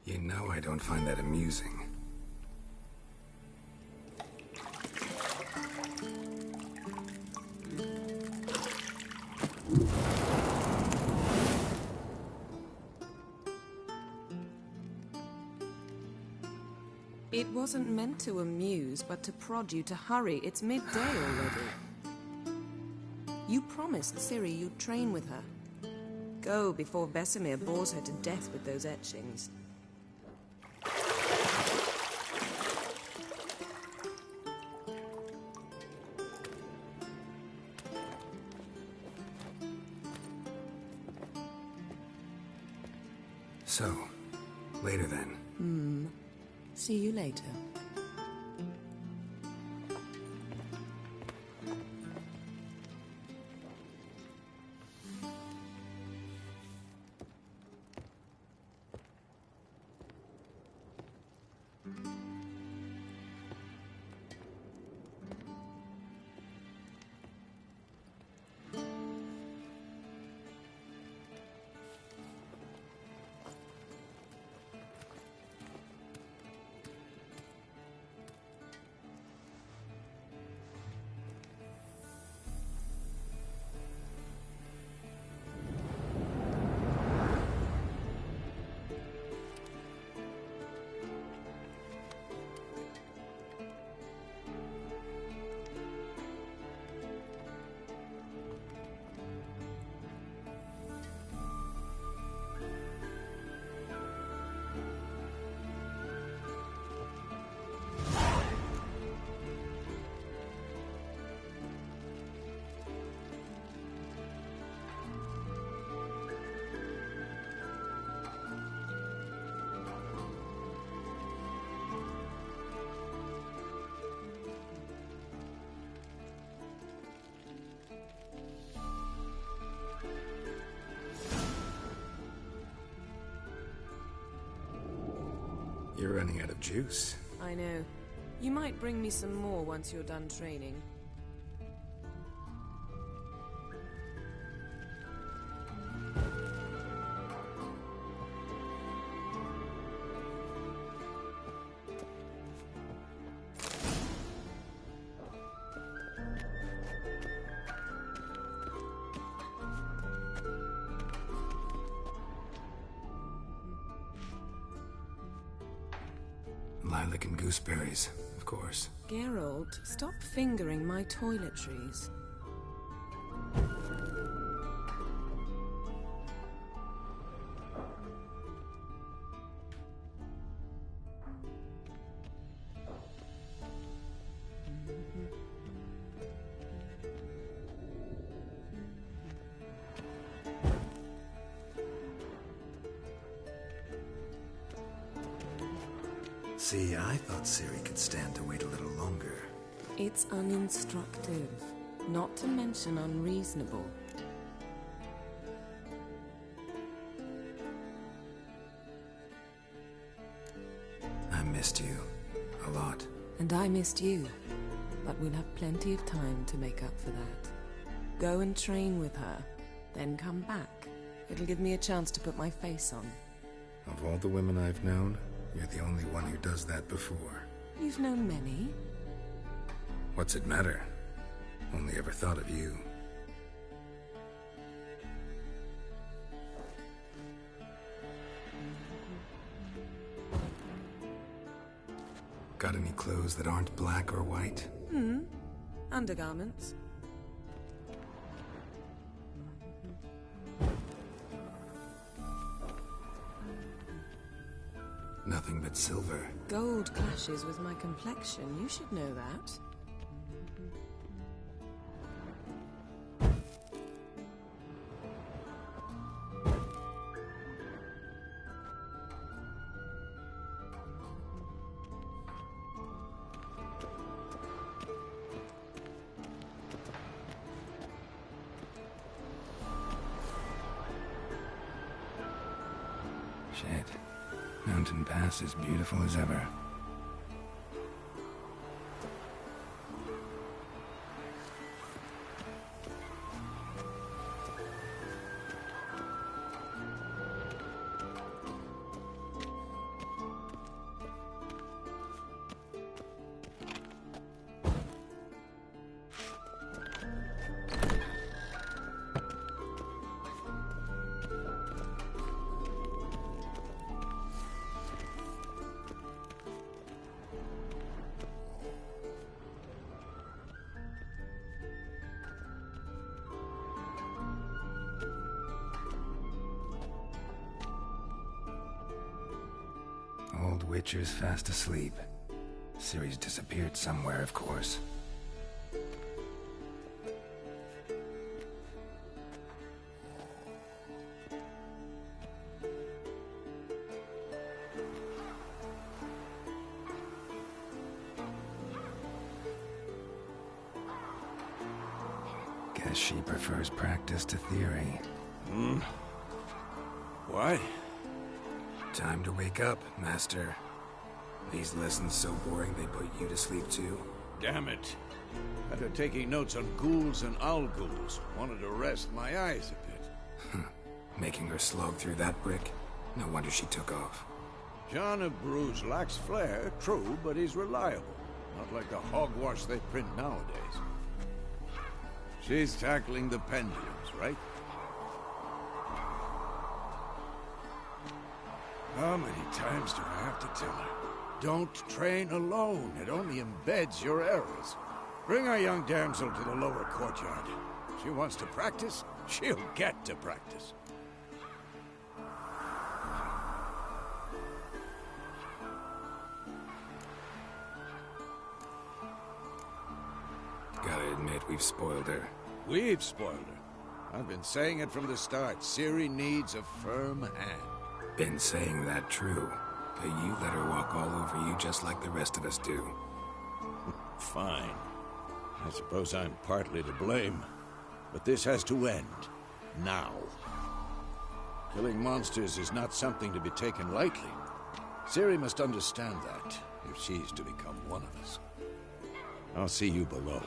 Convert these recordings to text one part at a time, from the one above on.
You know I don't find that amusing. It wasn't meant to amuse, but to prod you to hurry. It's midday already. You promised Ciri you'd train with her. Go before Vesemir bores her to death with those etchings. So, later then. See you later. You're running out of juice. I know. You might bring me some more once you're done training. Lilac and gooseberries, of course. Geralt, stop fingering my toiletries. See, I thought Ciri could stand to wait a little longer. It's uninstructive, not to mention unreasonable. I missed you. A lot. And I missed you. But we'll have plenty of time to make up for that. Go and train with her, then come back. It'll give me a chance to put my face on. Of all the women I've known, you're the only one who does that before. You've known many. What's it matter? Only ever thought of you. Got any clothes that aren't black or white? Undergarments. Nothing but silver. Gold clashes with my complexion. You should know that. Shit. Mountain Pass is beautiful as ever. Witcher's fast asleep. Ciri's disappeared somewhere, of course. Guess she prefers practice to theory. Why? Time to wake up, Master. These lessons so boring they put you to sleep too? Damn it. After taking notes on ghouls and owl-ghouls, wanted to rest my eyes a bit. Making her slog through that brick? No wonder she took off. John of Bruges lacks flair, true, but he's reliable. Not like the hogwash they print nowadays. She's tackling the pendulums, right? How many times do I have to tell her? Don't train alone. It only embeds your errors. Bring our young damsel to the lower courtyard. She wants to practice, she'll get to practice. Gotta admit, we've spoiled her. We've spoiled her. I've been saying it from the start. Ciri needs a firm hand. Been saying that true, but you let her walk all over you just like the rest of us do. Fine. I suppose I'm partly to blame. But this has to end. Now. Killing monsters is not something to be taken lightly. Ciri must understand that, if she's to become one of us. I'll see you below.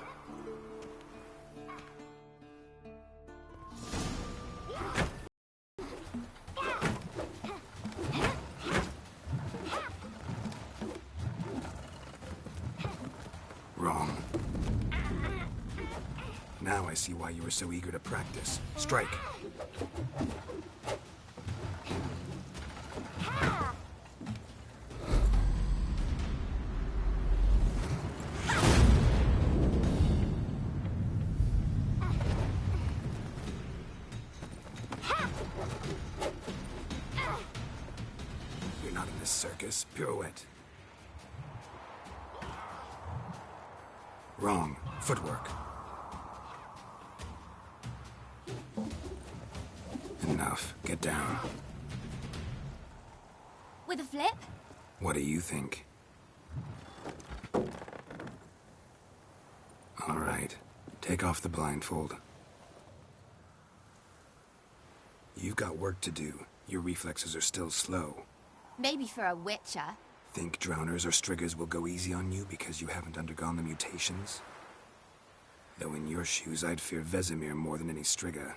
Wrong. Now I see why you were so eager to practice. Strike. You're not in this circus. Pirouette. Wrong. Footwork. Enough. Get down. With a flip? What do you think? All right. Take off the blindfold. You've got work to do. Your reflexes are still slow. Maybe for a witcher. Think drowners or striggers will go easy on you because you haven't undergone the mutations? Though in your shoes, I'd fear Vesemir more than any strigger.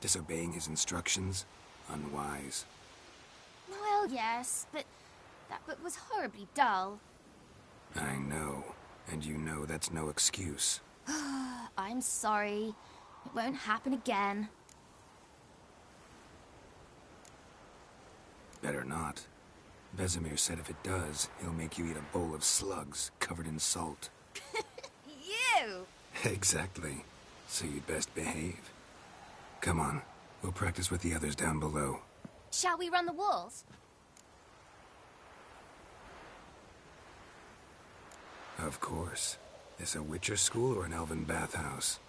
Disobeying his instructions? Unwise. Well, yes, but that book was horribly dull. I know. And you know that's no excuse. I'm sorry. It won't happen again. Better not. Vesemir said if it does, he'll make you eat a bowl of slugs covered in salt. You! Exactly. So you'd best behave. Come on. We'll practice with the others down below. Shall we run the walls? Of course. This a Witcher school or an elven bathhouse?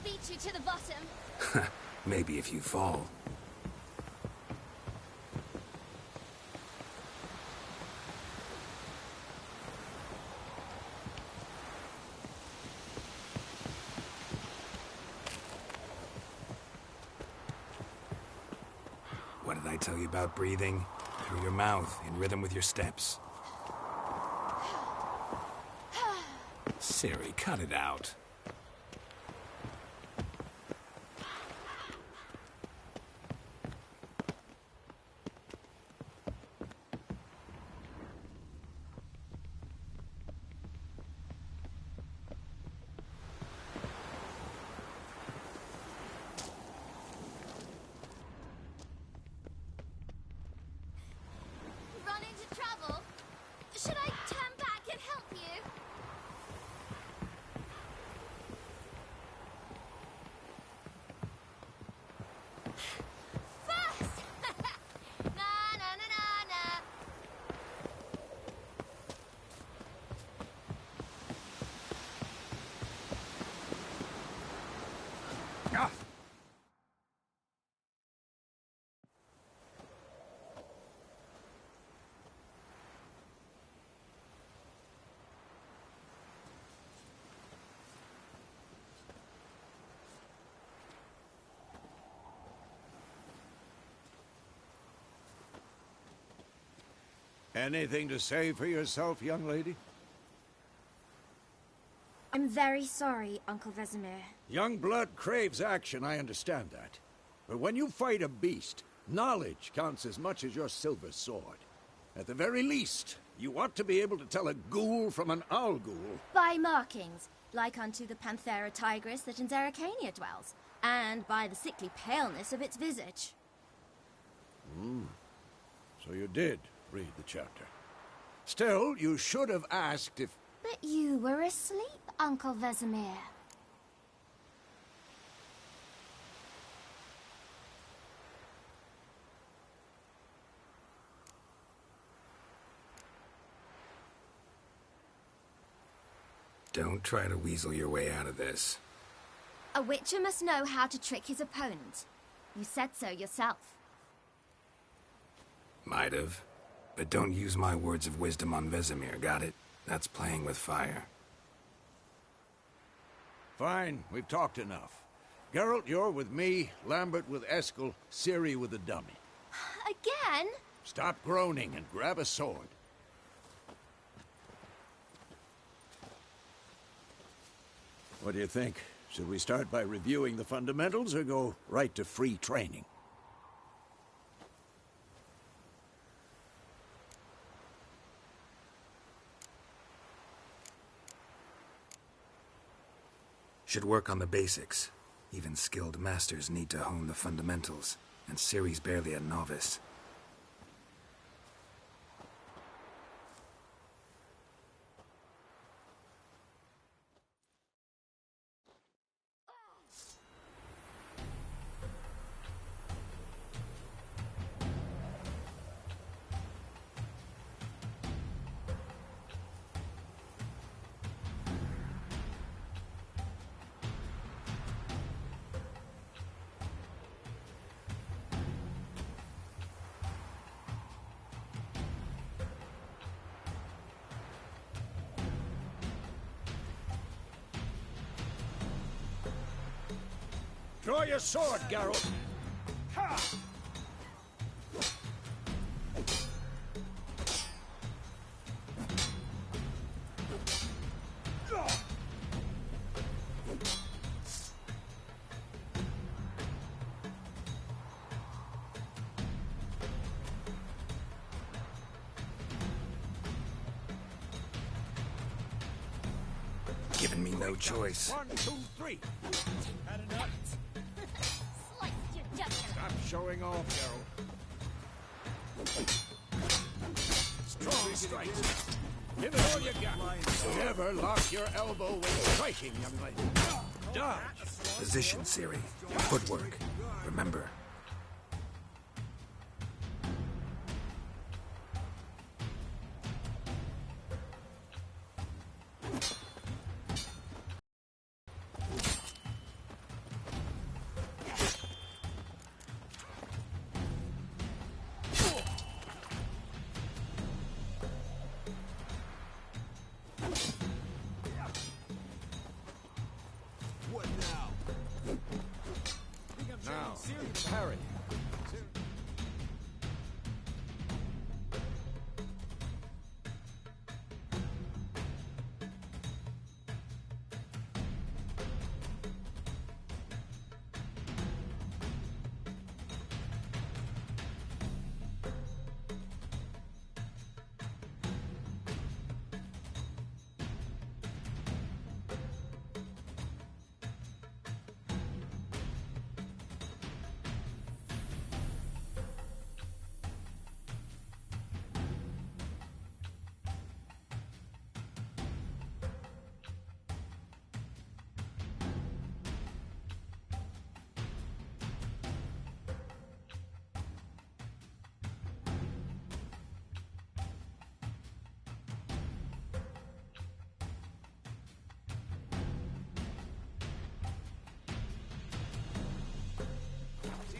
Beat you to the bottom. Maybe if you fall. What did I tell you about breathing? Through your mouth, in rhythm with your steps. Ciri, cut it out. Run into trouble? Should I turn back and help you? Anything to say for yourself, young lady? I'm very sorry, Uncle Vesemir. Young blood craves action, I understand that. But when you fight a beast, knowledge counts as much as your silver sword. At the very least, you ought to be able to tell a ghoul from an owl ghoul. By markings, like unto the Panthera tigris that in Zerrikania dwells, and by the sickly paleness of its visage. So you did read the chapter. Still, you should have asked if... But you were asleep, Uncle Vesemir. Don't try to weasel your way out of this. A witcher must know how to trick his opponent. You said so yourself. Might have. But don't use my words of wisdom on Vesemir, got it? That's playing with fire. Fine, we've talked enough. Geralt, you're with me, Lambert with Eskel, Ciri with the dummy. Again? Stop groaning and grab a sword. What do you think? Should we start by reviewing the fundamentals or go right to free training? Should work on the basics. Even skilled masters need to hone the fundamentals, and Ciri's barely a novice. Draw your sword, Geralt! Ha! Giving me no choice. 1, 2, 3. Had enough? Slice your jugular. Stop showing off, Geralt. Strong strikes. Give it all you got. Never lock your elbow when striking, young lady. Dodge. Position, Ciri. Footwork. Remember. Now, parry.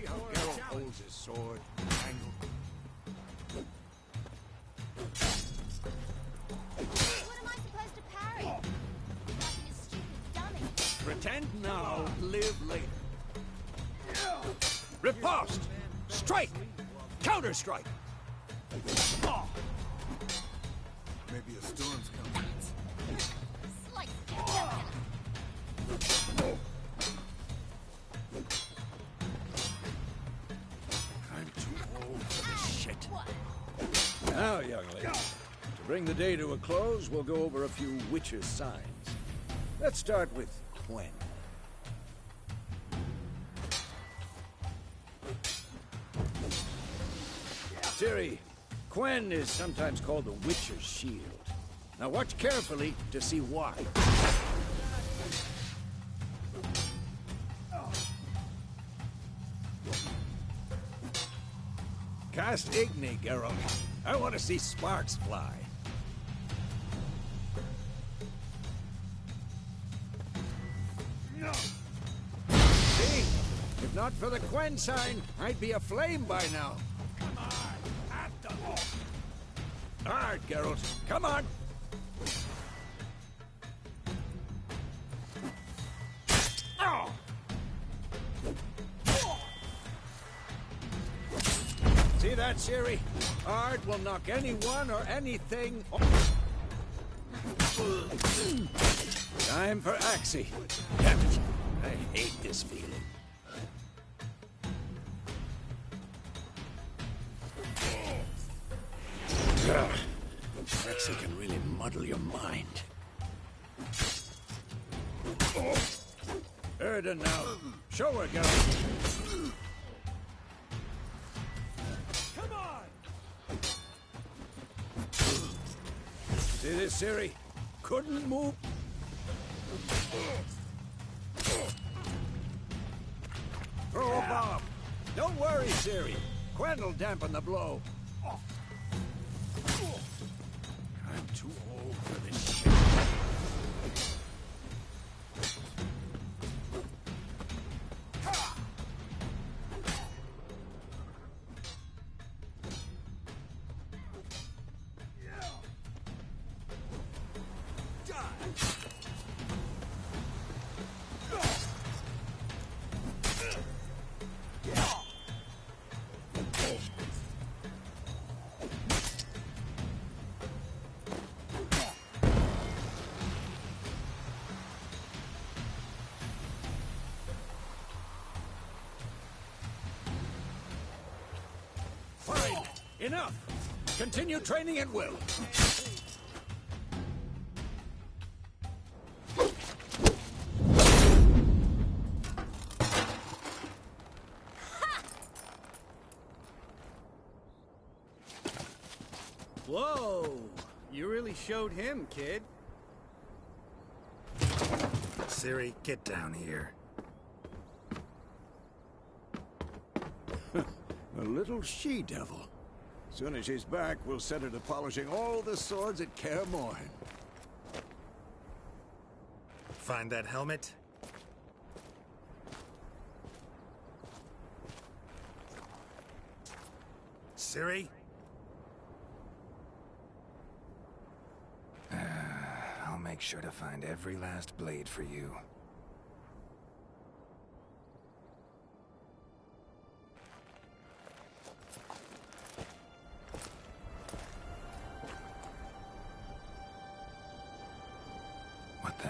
Geralt holds his sword, angled. What am I supposed to parry? Nothing is stupid dummy. Pretend now, live later. Riposte! Strike! Counter-strike! Maybe a storm's coming. Slice. I'm too old for this shit. Now, young lady, to bring the day to a close, we'll go over a few witches' signs. Let's start with Quen. Ciri, Quen is sometimes called the Witcher's Shield. Now watch carefully to see why. Cast Igni, Geralt. I want to see sparks fly. See? If not for the Quen sign, I'd be aflame by now. Come on, at the... Hard, Geralt. Come on. Oh! See that, Ciri? Ard will knock anyone or anything off. Time for Axie. Damn it. I hate this feeling. Axie can really muddle your mind. Erden now. Show her, Geralt. Come on! See this, Ciri? Couldn't move. Throw a bomb. Don't worry, Ciri. Quen will dampen the blow. I'm too old for this shit. Fine. Enough. Continue training at will. Whoa! You really showed him, kid. Ciri, get down here. A little she-devil. Soon as she's back, we'll set her to polishing all the swords at Kaer Morhen. Find that helmet? Ciri? I'll make sure to find every last blade for you. What the?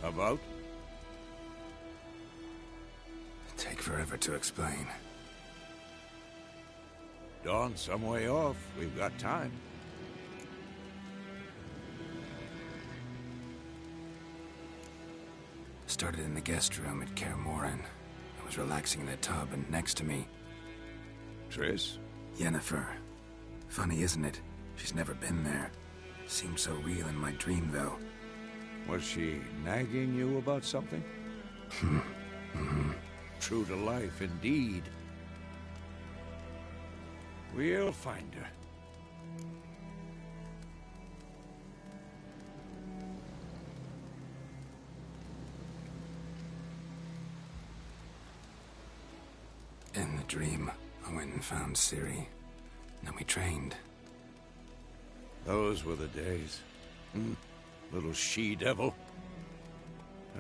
About? Take forever to explain. Dawn's some way off. We've got time. Started in the guest room at Kaer Morhen. I was relaxing in a tub, and next to me... Triss? Yennefer. Funny, isn't it? She's never been there. Seemed so real in my dream, though. Was she nagging you about something? True to life, indeed. We'll find her. In the dream, I went and found Ciri. Then we trained. Those were the days. Little she-devil.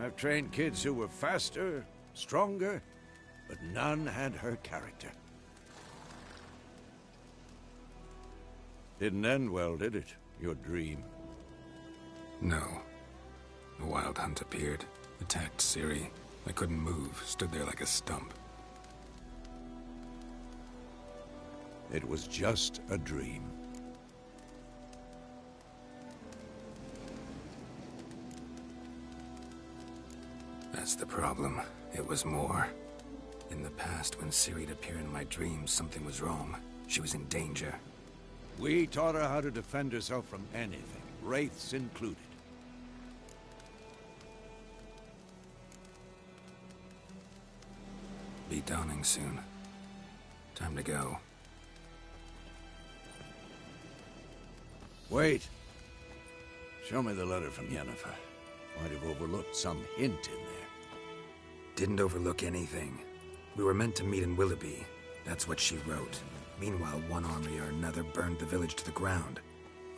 I've trained kids who were faster, stronger, but none had her character. Didn't end well, did it? Your dream? No. The Wild Hunt appeared, attacked Ciri. I couldn't move, stood there like a stump. It was just a dream. That's the problem. It was more. In the past, when Ciri'd appear in my dreams, something was wrong. She was in danger. We taught her how to defend herself from anything, wraiths included. Be dawning soon. Time to go. Wait. Show me the letter from Yennefer. Might have overlooked some hint in there. Didn't overlook anything. We were meant to meet in Willoughby. That's what she wrote. Meanwhile, one army or another burned the village to the ground.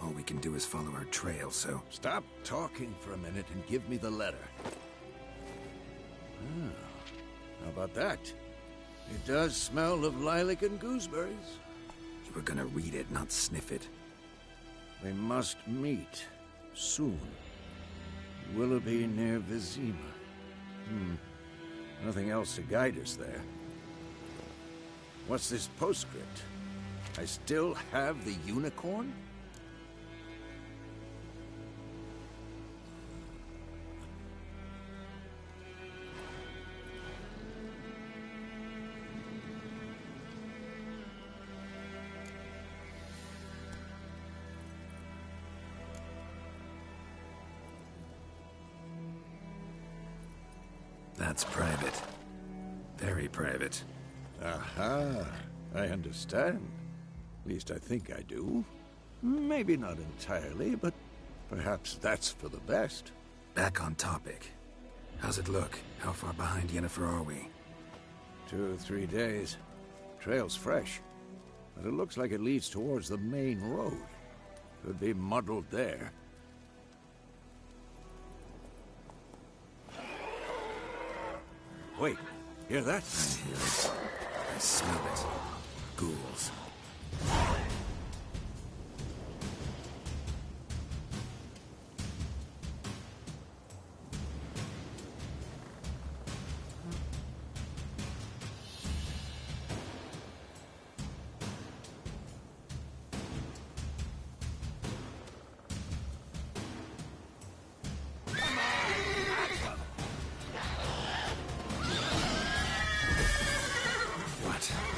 All we can do is follow her trail, so... Stop talking for a minute and give me the letter. How about that? It does smell of lilac and gooseberries. You were gonna read it, not sniff it. We must meet. Soon. Willoughby near Vizima. Nothing else to guide us there. What's this postscript? I still have the unicorn? That's private. Very private. Aha, I understand. At least I think I do. Maybe not entirely, but perhaps that's for the best. Back on topic. How's it look? How far behind Yennefer are we? 2 or 3 days. Trail's fresh, but it looks like it leads towards the main road. Could be muddled there. Wait, hear that? I hear it. I smell it. Ghouls.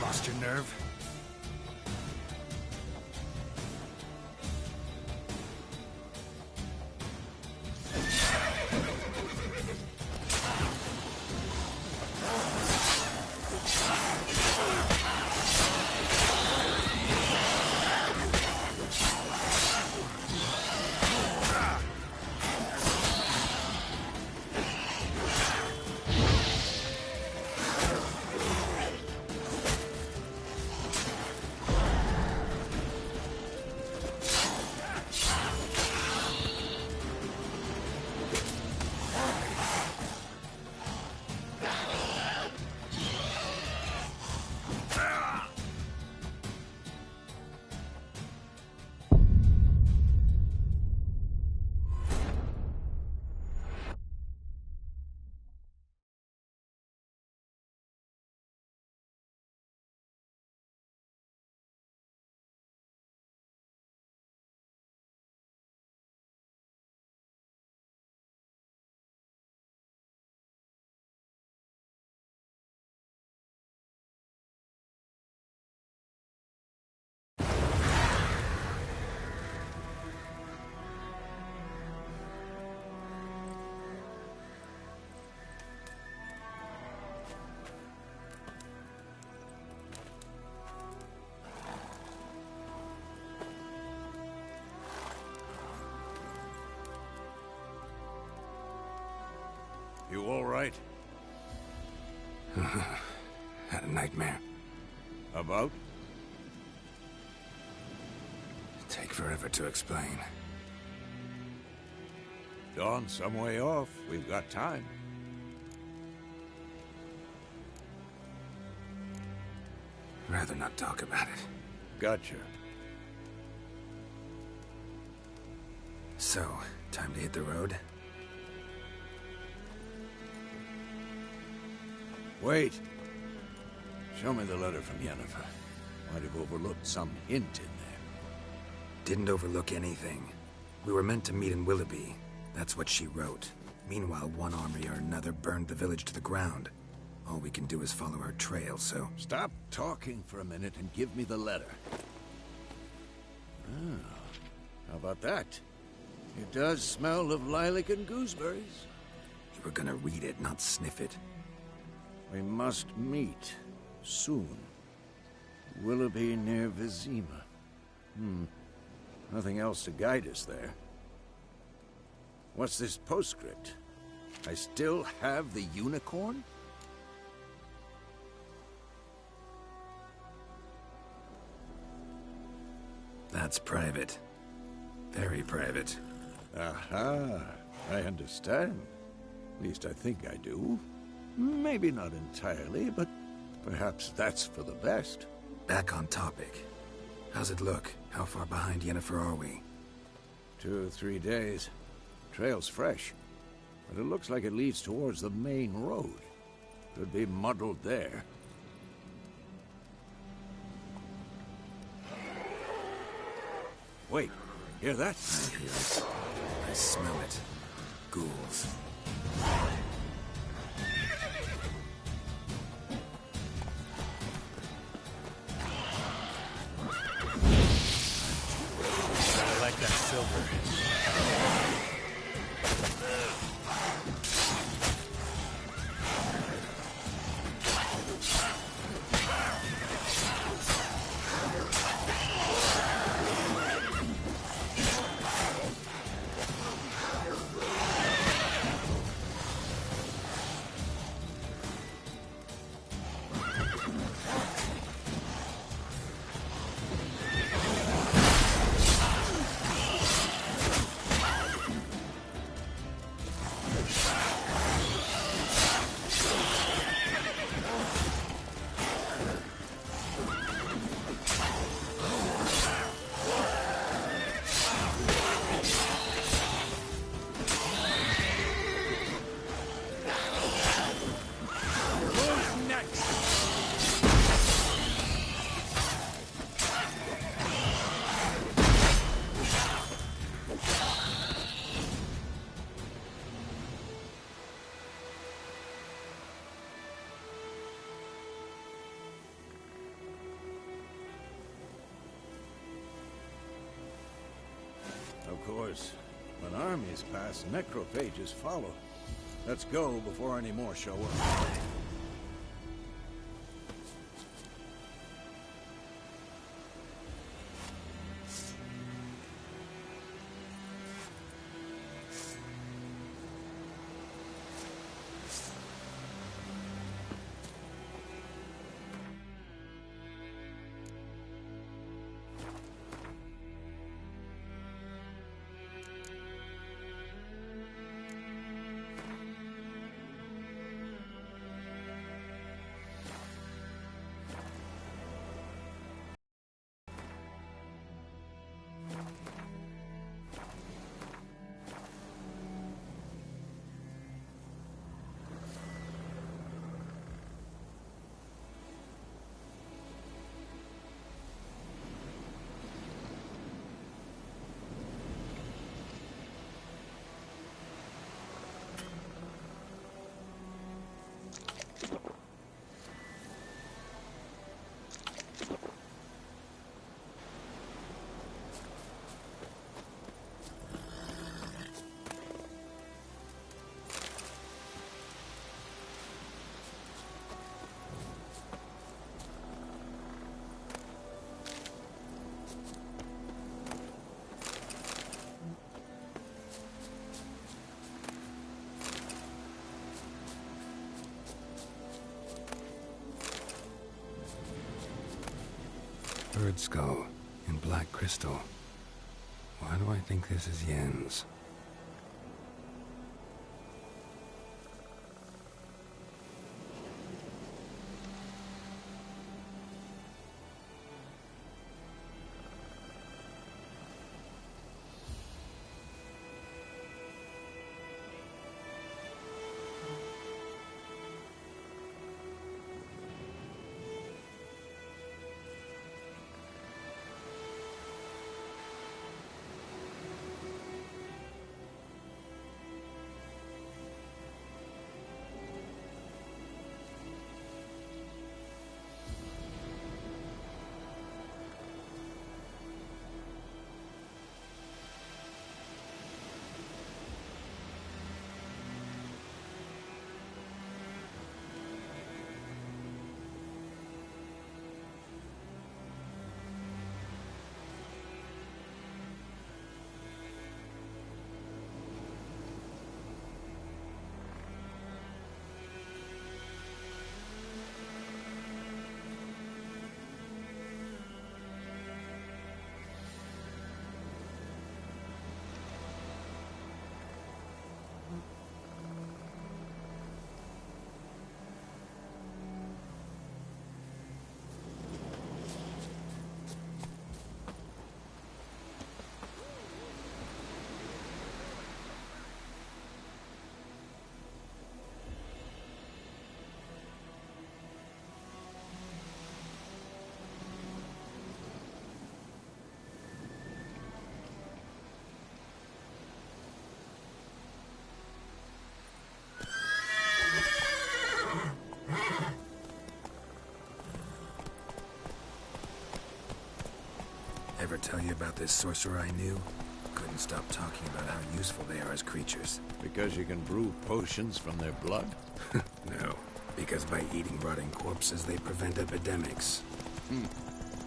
Lost your nerve? You all right? Had a nightmare. About? Take forever to explain. Dawn's some way off. We've got time. Rather not talk about it. Gotcha. So, time to hit the road? Wait. Show me the letter from Yennefer. Might have overlooked some hint in there. Didn't overlook anything. We were meant to meet in Willoughby. That's what she wrote. Meanwhile, one army or another burned the village to the ground. All we can do is follow our trail, so... Stop talking for a minute and give me the letter. Ah, how about that? It does smell of lilac and gooseberries. You were gonna read it, not sniff it. We must meet. Soon. Willoughby near Vizima. Nothing else to guide us there. What's this postscript? I still have the unicorn? That's private. Very private. Aha, I understand. At least I think I do. Maybe not entirely, but perhaps that's for the best. Back on topic. How's it look? How far behind Yennefer are we? 2 or 3 days. Trail's fresh, but it looks like it leads towards the main road. Could be muddled there. Wait, hear that? I hear it. I smell it. Ghouls. I like that silver. Of course, when armies pass, necrophages follow. Let's go before any more show up. bird skull in black crystal. Why do I think this is Yen's? Ever tell you about this sorcerer I knew? Couldn't stop talking about how useful they are as creatures. Because you can brew potions from their blood? No, because by eating rotting corpses, they prevent epidemics.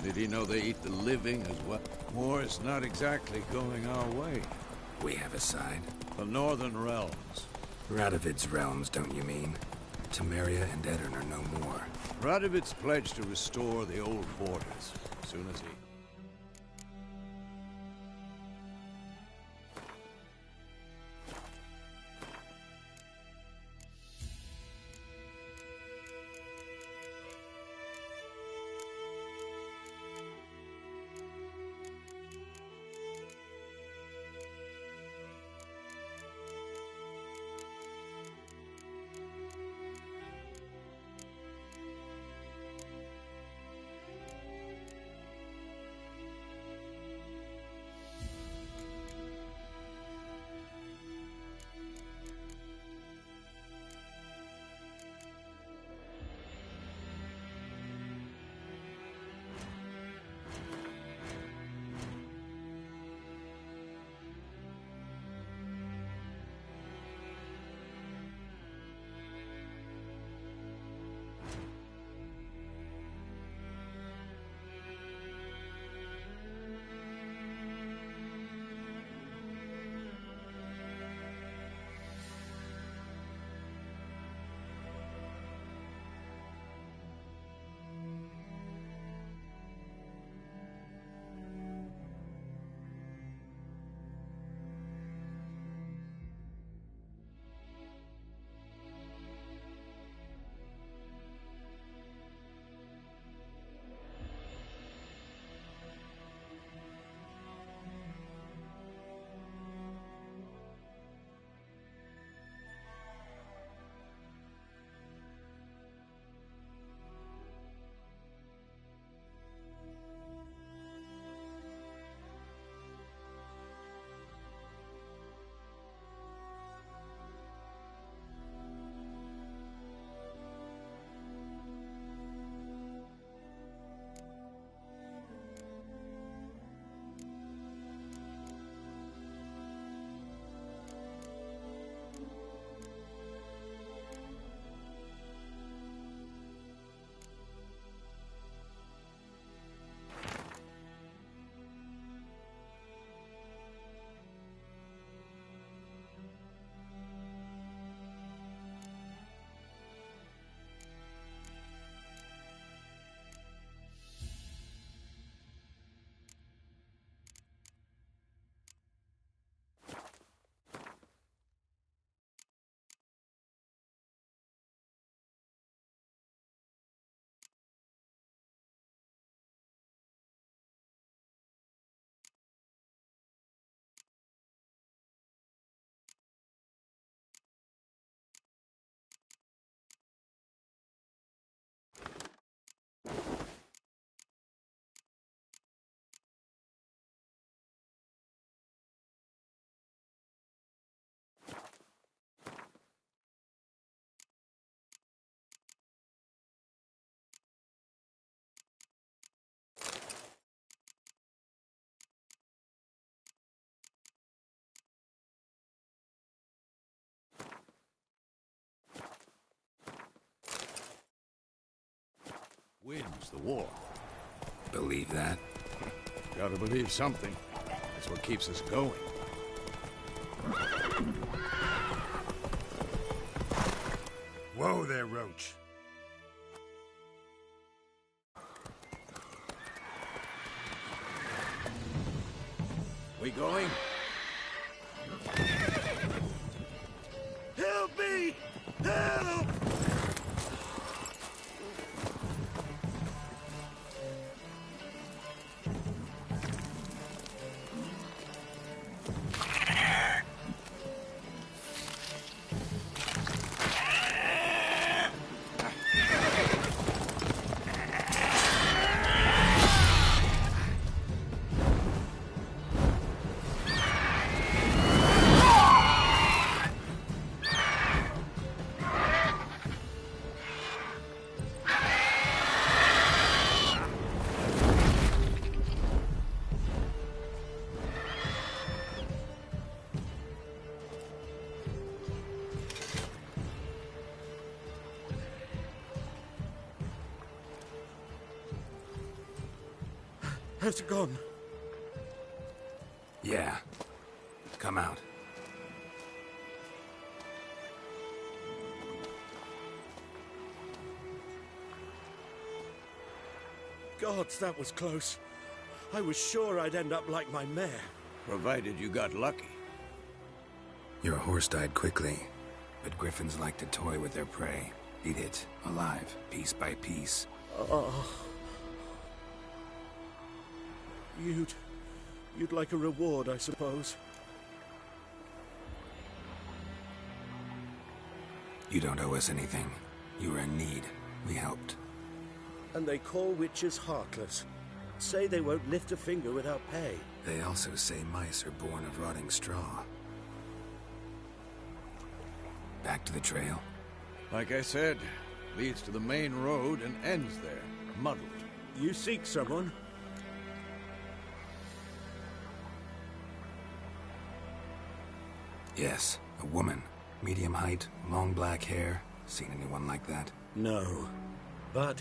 Did he know they eat the living as well? War is not exactly going our way. We have a side. The Northern Realms. Radovid's realms, don't you mean? Temeria and Edirn are no more. Radovid's pledged to restore the old borders, as soon as he... wins the war. Believe that? Gotta believe something. That's what keeps us going. Whoa there, Roach. We going? Help me! Help! Has it gone? Yeah. Come out. Gods, that was close. I was sure I'd end up like my mare. Provided you got lucky. Your horse died quickly, but griffins like to toy with their prey. Eat it, alive, piece by piece. Oh. You'd like a reward, I suppose. You don't owe us anything. You were in need. We helped. And they call witches heartless. Say they won't lift a finger without pay. They also say mice are born of rotting straw. Back to the trail? Like I said, leads to the main road and ends there, muddled. You seek someone? Yes, a woman. Medium height, long black hair. Seen anyone like that? No. But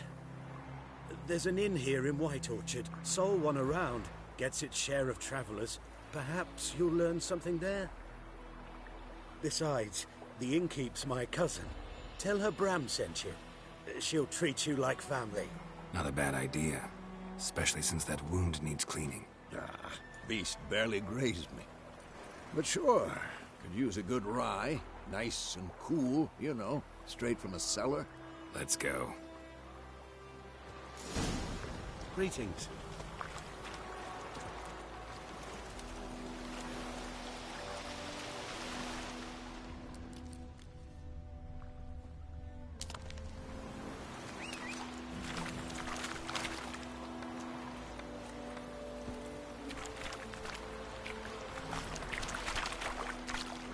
there's an inn here in White Orchard. Sole one around. Gets its share of travelers. Perhaps you'll learn something there? Besides, the innkeep's my cousin. Tell her Bram sent you. She'll treat you like family. Not a bad idea. Especially since that wound needs cleaning. Beast barely grazed me. But sure, could use a good rye. Nice and cool, you know, straight from a cellar. Let's go. Greetings.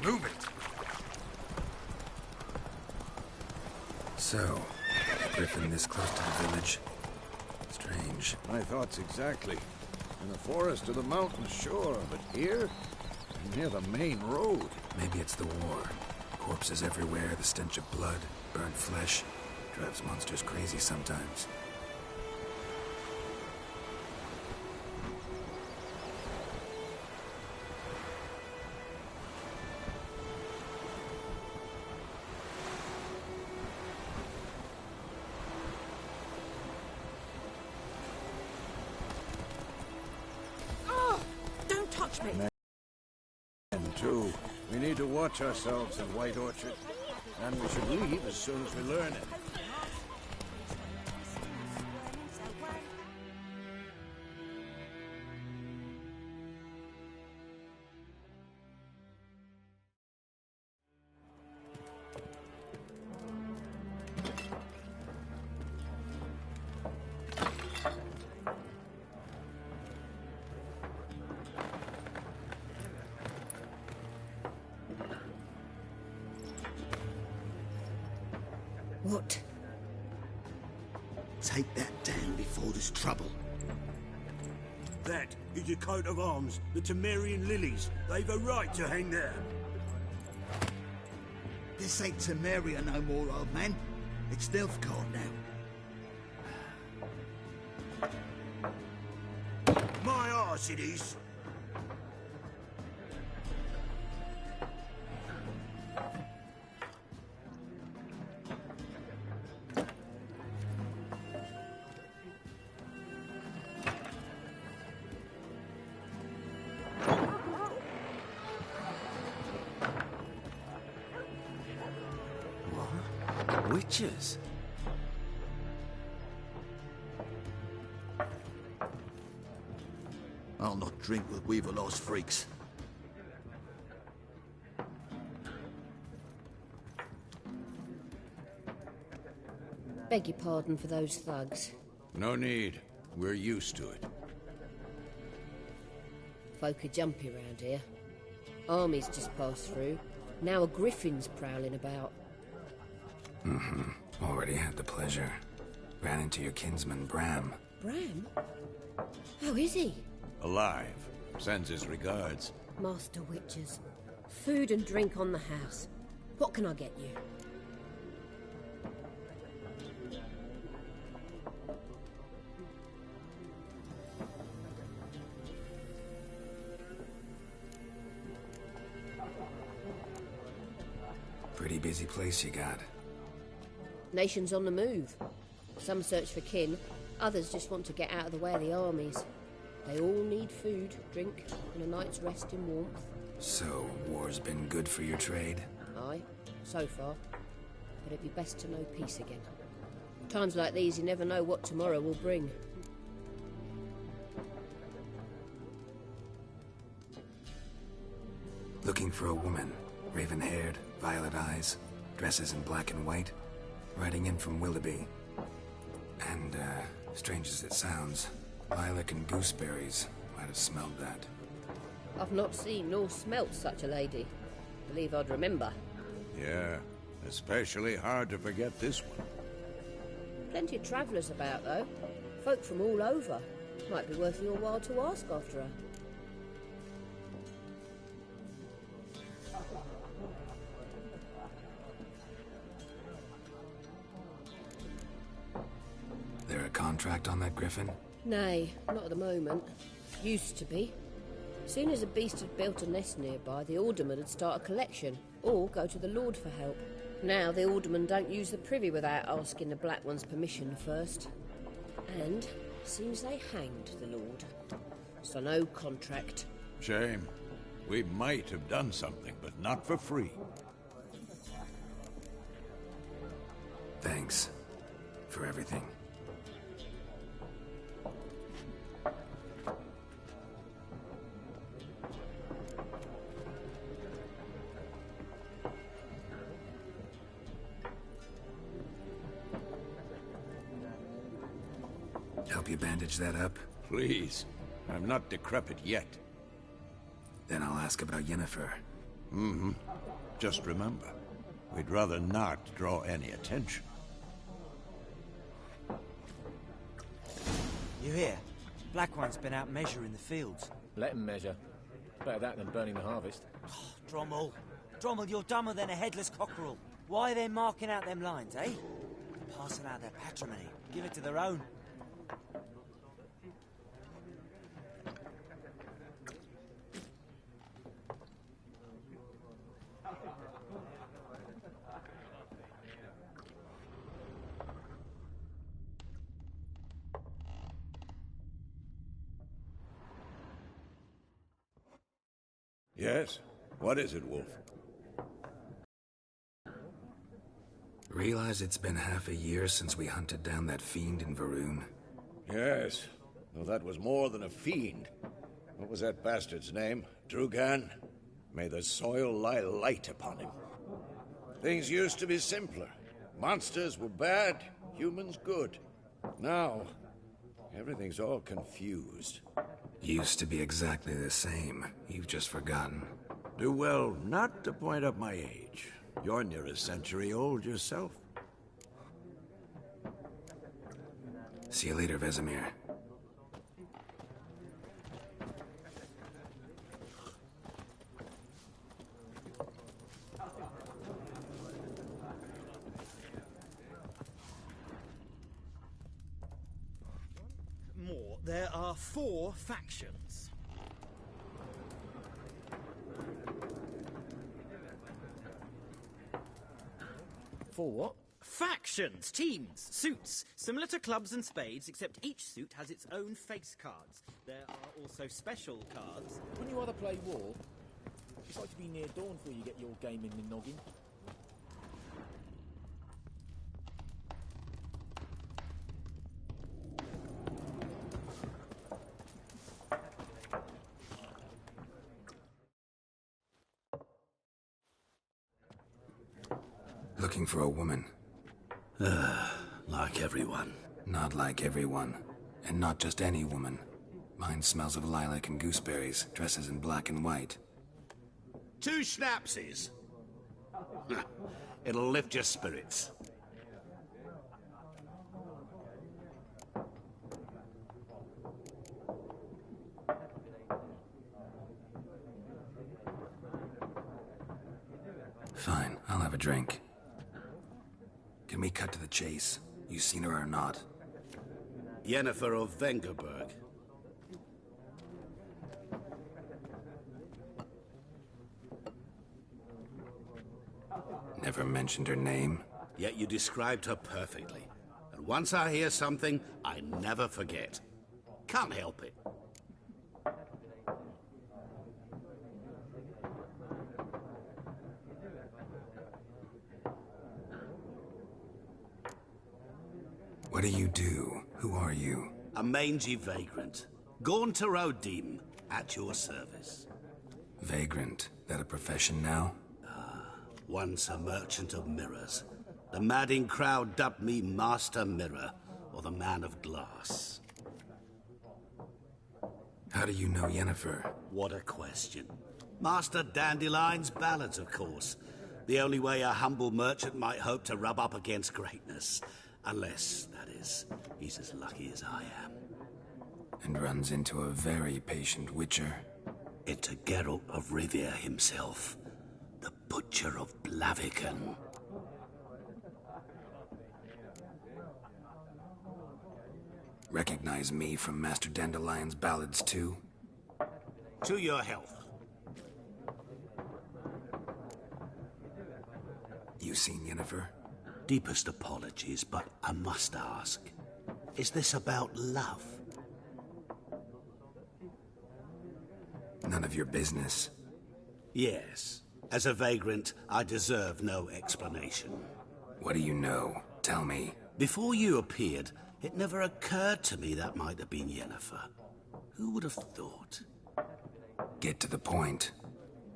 Move it! So, griffin this close to the village. Strange. My thoughts exactly. In the forest or the mountains, sure, but here? Near the main road. Maybe it's the war. Corpses everywhere, the stench of blood, burnt flesh. Drives monsters crazy sometimes. And two, we need to watch ourselves in White Orchard. And we should leave as soon as we learn it. What? Take that down before there's trouble. That is a coat of arms, the Temerian lilies. They've a right to hang there. This ain't Temeria no more, old man. It's Nilfgaard now. course it is. What? Witches? I'll not drink with Weaverlaw's freaks. Beg your pardon for those thugs. No need. We're used to it. Folk are jumpy round here. Armies just passed through. Now a griffin's prowling about. Already had the pleasure. Ran into your kinsman, Bram. Bram? How is he? Alive. Sends his regards. Master Witches. Food and drink on the house. What can I get you? Pretty busy place you got. Nations on the move. Some search for kin, others just want to get out of the way of the armies. They all need food, drink, and a night's rest in warmth. So, war's been good for your trade? Aye, so far. But it'd be best to know peace again. Times like these, you never know what tomorrow will bring. Looking for a woman. Raven-haired, violet eyes, dresses in black and white. Riding in from Willoughby. And, strange as it sounds, lilac and gooseberries might have smelled that. I've not seen nor smelt such a lady. Believe I'd remember. Yeah, especially hard to forget this one. Plenty of travellers about, though. Folk from all over. Might be worth your while to ask after her. There a contract on that griffin? Nay, not at the moment. Used to be. Soon as a beast had built a nest nearby, the alderman would start a collection, or go to the Lord for help. Now the aldermen don't use the privy without asking the Black One's permission first. And seems they hanged the Lord. So no contract. Shame. We might have done something, but not for free. Thanks. For everything. Help you bandage that up? Please. I'm not decrepit yet. Then I'll ask about Yennefer. Just remember, we'd rather not draw any attention. You hear? Black One's been out measuring the fields. Let him measure. Better that than burning the harvest. Drommel. Drommel, you're dumber than a headless cockerel. Why are they marking out them lines, eh? Passing out their patrimony. Give it to their own. Yes? What is it, Wolf? Realize it's been half a year since we hunted down that fiend in Varun? Yes. Well, that was more than a fiend. What was that bastard's name? Drugan? May the soil lie light upon him. Things used to be simpler. Monsters were bad, humans good. Now, everything's all confused. Used to be exactly the same. You've just forgotten. Do well not to point up my age. You're near a century old yourself. See you later, Vesemir. There are 4 factions. For what? Factions, teams, suits. Similar to clubs and spades, except each suit has its own face cards. There are also special cards. Wouldn't you rather play war? It's like to be near dawn before you get your game in the noggin. Looking for a woman. Like everyone. Not like everyone. And not just any woman. Mine smells of lilac and gooseberries, dresses in black and white. 2 schnapsies. It'll lift your spirits. Fine, I'll have a drink. Can we cut to the chase? You seen her or not? Yennefer of Vengerberg. Never mentioned her name? Yet you described her perfectly. And once I hear something, I never forget. Can't help it. What do you do? Who are you? A mangy vagrant. Gone to Rodim, at your service. Vagrant. That a profession now? Once a merchant of mirrors. The madding crowd dubbed me Master Mirror, or the Man of Glass. How do you know Yennefer? What a question. Master Dandelion's ballads, of course. The only way a humble merchant might hope to rub up against greatness. Unless, that is, he's as lucky as I am. And runs into a very patient witcher. Into Geralt of Rivia himself. The Butcher of Blaviken. Recognize me from Master Dandelion's ballads too? To your health. You seen Yennefer? Deepest apologies, but I must ask. Is this about love? None of your business. Yes. As a vagrant, I deserve no explanation. What do you know? Tell me. Before you appeared, it never occurred to me that might have been Yennefer. Who would have thought? Get to the point.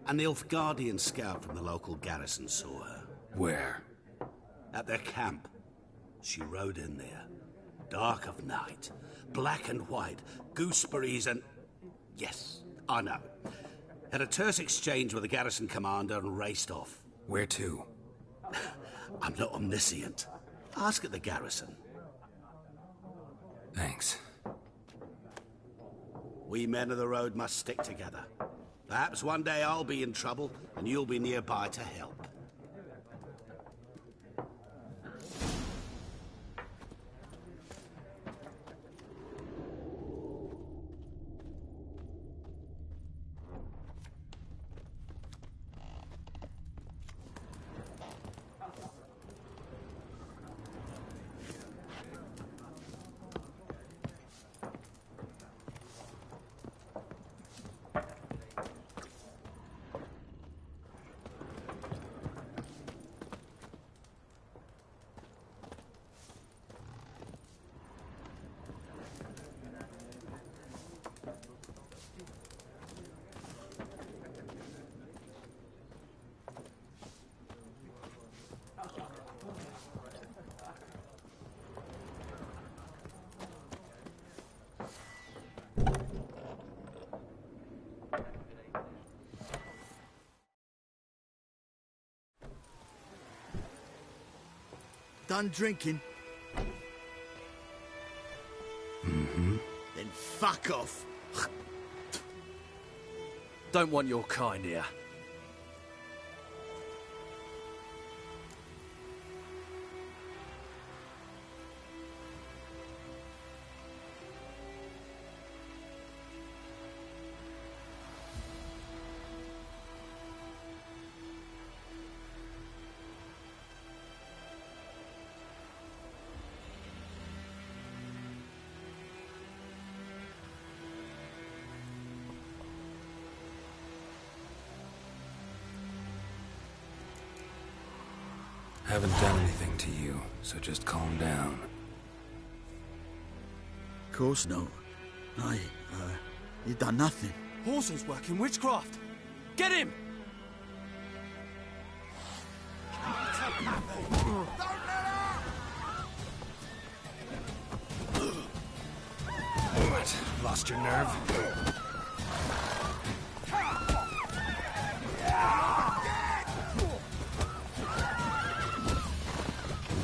An Nilfgaardian scout from the local garrison saw her. Where? At their camp. She rode in there. Dark of night. Black and white. Gooseberries and... Yes, I know. Had a terse exchange with the garrison commander and raced off. Where to? I'm not omniscient. Ask at the garrison. Thanks. We men of the road must stick together. Perhaps one day I'll be in trouble and you'll be nearby to help. Done drinking? Mm-hmm. Then fuck off. Don't want your kind here. Haven't done anything to you, so just calm down. Of course no. You done nothing. Horses work in witchcraft. Get him! What? Lost your nerve?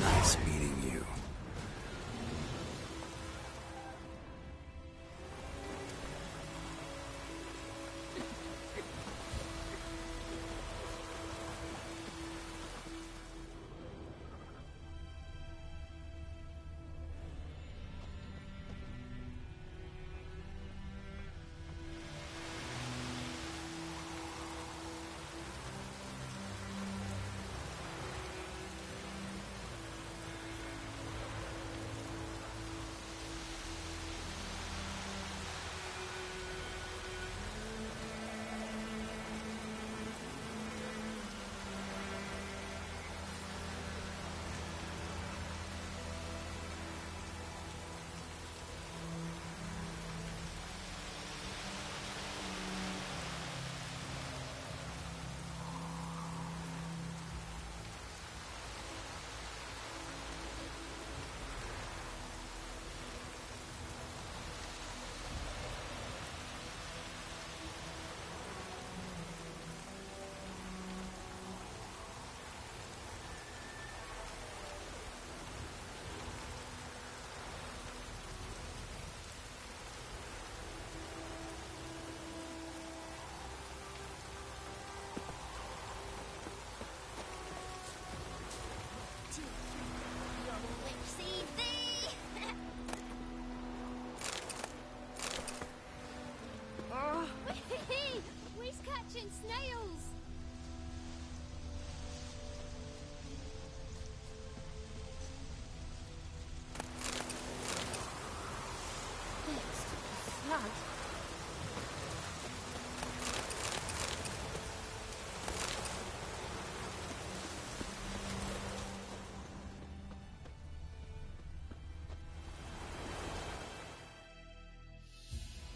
Nice meeting you. We're catching snails! Slug?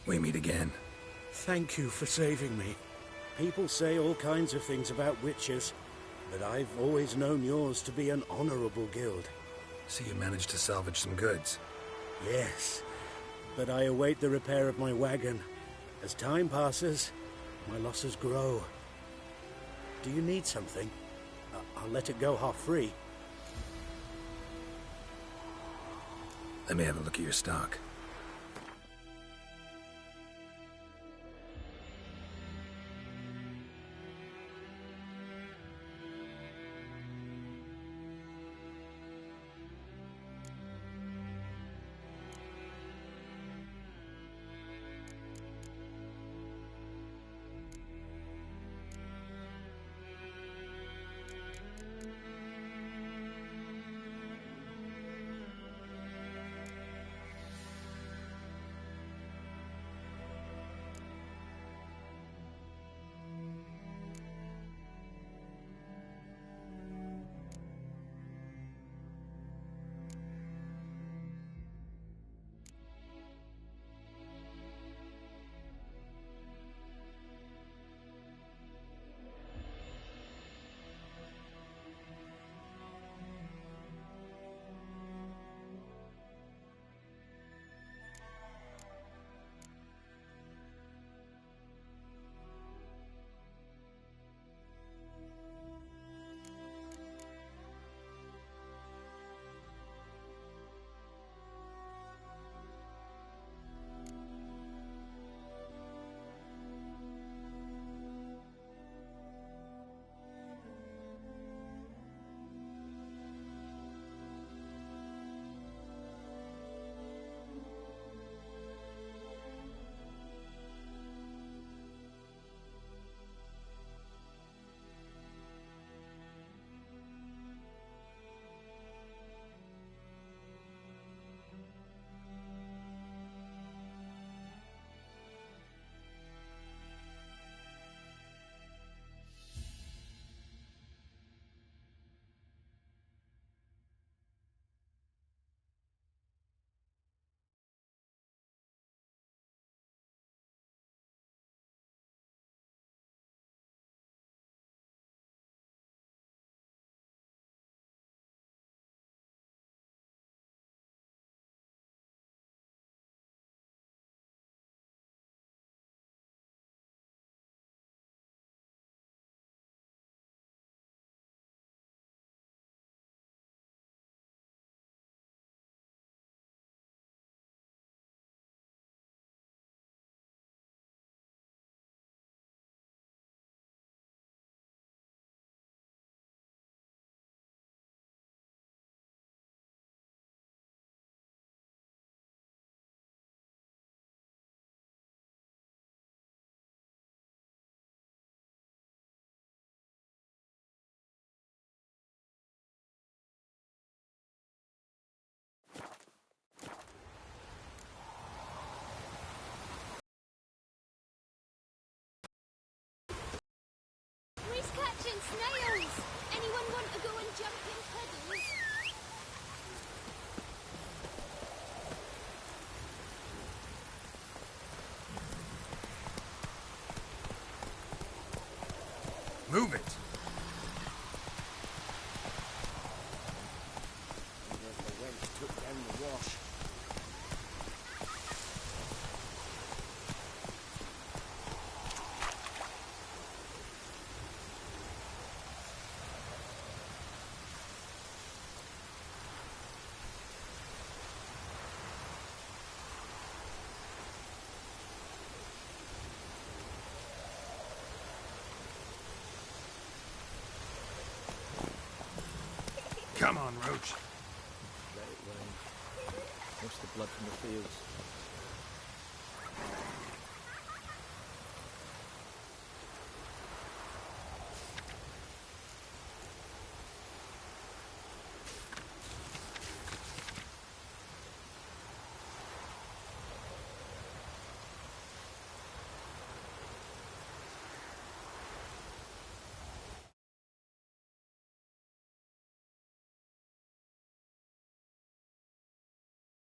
We meet again. Thank you for saving me. People say all kinds of things about witches, but I've always known yours to be an honorable guild. So you managed to salvage some goods? Yes, but I await the repair of my wagon. As time passes, my losses grow. Do you need something? I'll let it go half-free. Let me have a look at your stock. Move it! The wench took down the wash. Come on, Roach. Let it rain. Wash the blood from the fields.